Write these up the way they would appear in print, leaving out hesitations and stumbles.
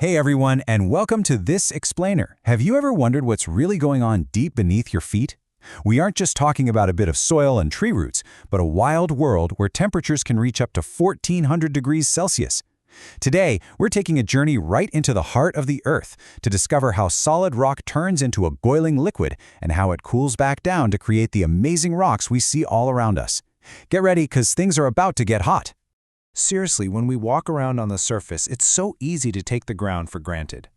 Hey everyone, and welcome to This Explainer. Have you ever wondered what's really going on deep beneath your feet? We aren't just talking about a bit of soil and tree roots, but a wild world where temperatures can reach up to 1400 degrees Celsius. Today, we're taking a journey right into the heart of the Earth to discover how solid rock turns into a boiling liquid and how it cools back down to create the amazing rocks we see all around us. Get ready, because things are about to get hot. Seriously, when we walk around on the surface, it's so easy to take the ground for granted.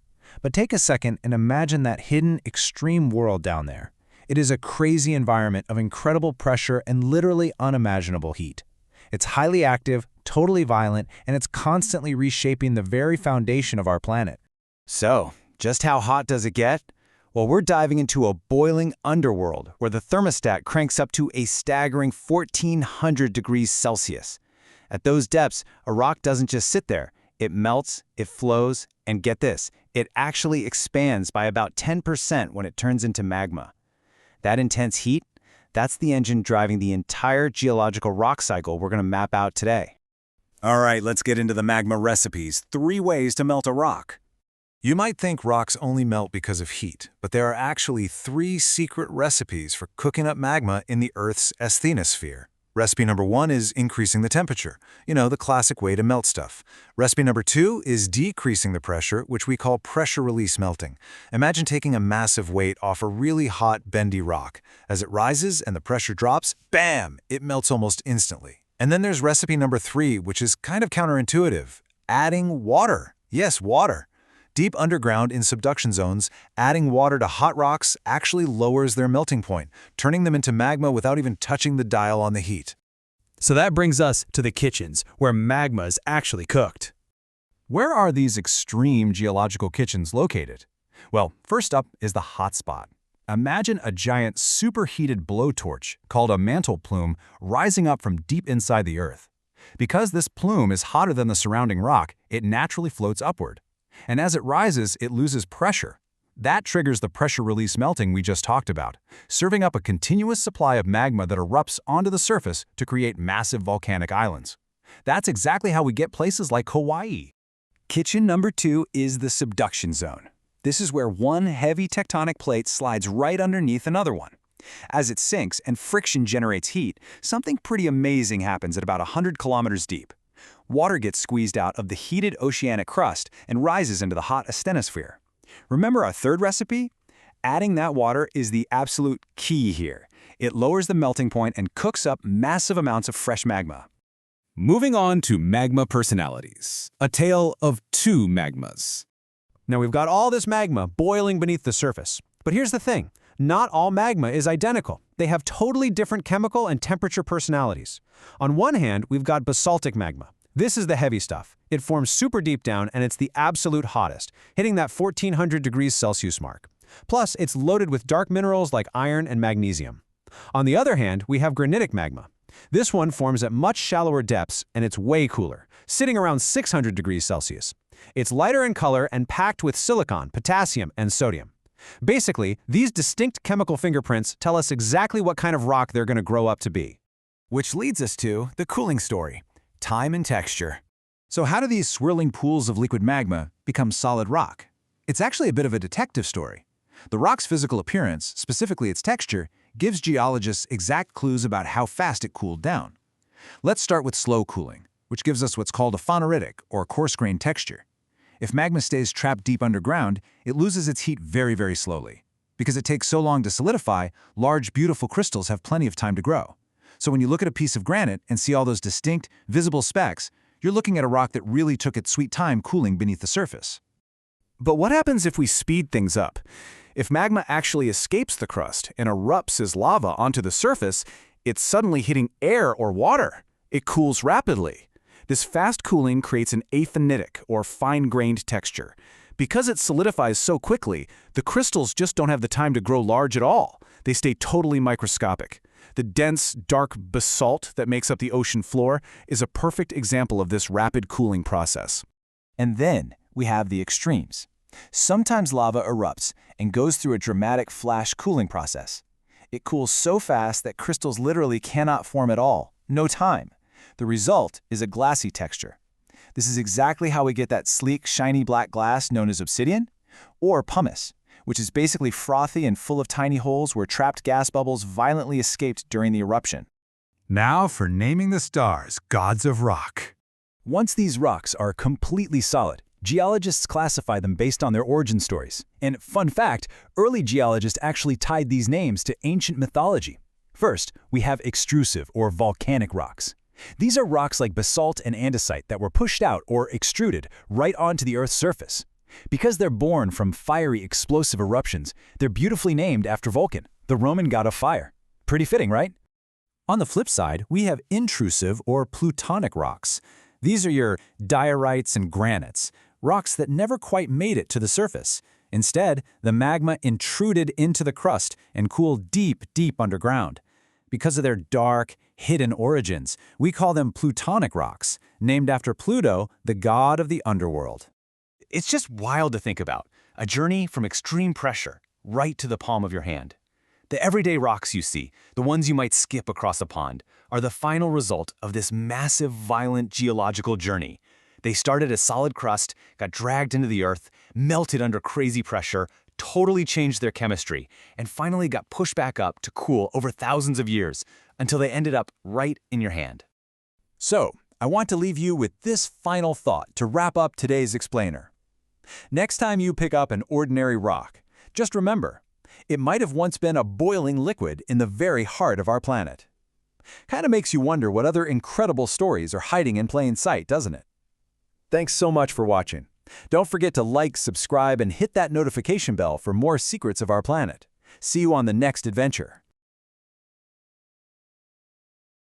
But take a second and imagine that hidden, extreme world down there. It is a crazy environment of incredible pressure and literally unimaginable heat. It's highly active, totally violent, and it's constantly reshaping the very foundation of our planet. So, just how hot does it get? Well, we're diving into a boiling underworld where the thermostat cranks up to a staggering 1400 degrees Celsius. At those depths, a rock doesn't just sit there. It melts, it flows, and get this, it actually expands by about 10% when it turns into magma. That intense heat, that's the engine driving the entire geological rock cycle we're going to map out today. All right, let's get into the magma recipes. 3 ways to melt a rock. You might think rocks only melt because of heat, but there are actually 3 secret recipes for cooking up magma in the Earth's asthenosphere. Recipe number 1 is increasing the temperature, the classic way to melt stuff. Recipe number 2 is decreasing the pressure, which we call pressure release melting. Imagine taking a massive weight off a really hot, bendy rock. As it rises and the pressure drops, bam, it melts almost instantly. And then there's recipe number 3, which is kind of counterintuitive, adding water. Yes, water. Deep underground in subduction zones, adding water to hot rocks actually lowers their melting point, turning them into magma without even touching the dial on the heat. So that brings us to the kitchens, where magma is actually cooked. Where are these extreme geological kitchens located? Well, first up is the hot spot. Imagine a giant superheated blowtorch, called a mantle plume, rising up from deep inside the Earth. Because this plume is hotter than the surrounding rock, it naturally floats upward. And as it rises, it loses pressure. That triggers the pressure release melting we just talked about, serving up a continuous supply of magma that erupts onto the surface to create massive volcanic islands. That's exactly how we get places like Hawaii. Kitchen number 2 is the subduction zone. This is where one heavy tectonic plate slides right underneath another one. As it sinks and friction generates heat, something pretty amazing happens at about 100 kilometers deep. Water gets squeezed out of the heated oceanic crust and rises into the hot asthenosphere. Remember our third recipe? Adding that water is the absolute key here. It lowers the melting point and cooks up massive amounts of fresh magma. Moving on to magma personalities. A tale of 2 magmas. Now we've got all this magma boiling beneath the surface. But here's the thing. Not all magma is identical. They have totally different chemical and temperature personalities. On one hand, we've got basaltic magma. This is the heavy stuff. It forms super deep down, and it's the absolute hottest, hitting that 1400 degrees Celsius mark. Plus, it's loaded with dark minerals like iron and magnesium. On the other hand, we have granitic magma. This one forms at much shallower depths, and it's way cooler, sitting around 600 degrees Celsius. It's lighter in color and packed with silicon, potassium, and sodium. Basically, these distinct chemical fingerprints tell us exactly what kind of rock they're going to grow up to be. Which leads us to the cooling story. Time and texture. So how do these swirling pools of liquid magma become solid rock? It's actually a bit of a detective story. The rock's physical appearance, specifically its texture, gives geologists exact clues about how fast it cooled down. Let's start with slow cooling, which gives us what's called a phoneritic, or coarse-grained texture. If magma stays trapped deep underground, it loses its heat very, very slowly. Because it takes so long to solidify, large, beautiful crystals have plenty of time to grow. So when you look at a piece of granite and see all those distinct, visible specks, you're looking at a rock that really took its sweet time cooling beneath the surface. But what happens if we speed things up? If magma actually escapes the crust and erupts as lava onto the surface, it's suddenly hitting air or water. It cools rapidly. This fast cooling creates an aphanitic, or fine-grained texture. Because it solidifies so quickly, the crystals just don't have the time to grow large at all. They stay totally microscopic. The dense, dark basalt that makes up the ocean floor is a perfect example of this rapid cooling process. And then we have the extremes. Sometimes lava erupts and goes through a dramatic flash cooling process. It cools so fast that crystals literally cannot form at all. No time. The result is a glassy texture. This is exactly how we get that sleek, shiny black glass known as obsidian, or pumice, which is basically frothy and full of tiny holes where trapped gas bubbles violently escaped during the eruption. Now for naming the stars, gods of rock. Once these rocks are completely solid, geologists classify them based on their origin stories. And fun fact, early geologists actually tied these names to ancient mythology. First, we have extrusive or volcanic rocks. These are rocks like basalt and andesite that were pushed out or extruded right onto the Earth's surface. Because they're born from fiery, explosive eruptions, they're beautifully named after Vulcan, the Roman god of fire. Pretty fitting, right? On the flip side, we have intrusive or plutonic rocks. These are your diorites and granites, rocks that never quite made it to the surface. Instead, the magma intruded into the crust and cooled deep, deep underground. Because of their dark, hidden origins, we call them plutonic rocks, named after Pluto, the god of the underworld. It's just wild to think about, a journey from extreme pressure right to the palm of your hand. The everyday rocks you see, the ones you might skip across a pond, are the final result of this massive, violent geological journey. They started as solid crust, got dragged into the earth, melted under crazy pressure, totally changed their chemistry, and finally got pushed back up to cool over thousands of years, until they ended up right in your hand. So, I want to leave you with this final thought to wrap up today's explainer. Next time you pick up an ordinary rock, just remember, it might have once been a boiling liquid in the very heart of our planet. Kind of makes you wonder what other incredible stories are hiding in plain sight, doesn't it? Thanks so much for watching. Don't forget to like, subscribe, and hit that notification bell for more secrets of our planet. See you on the next adventure.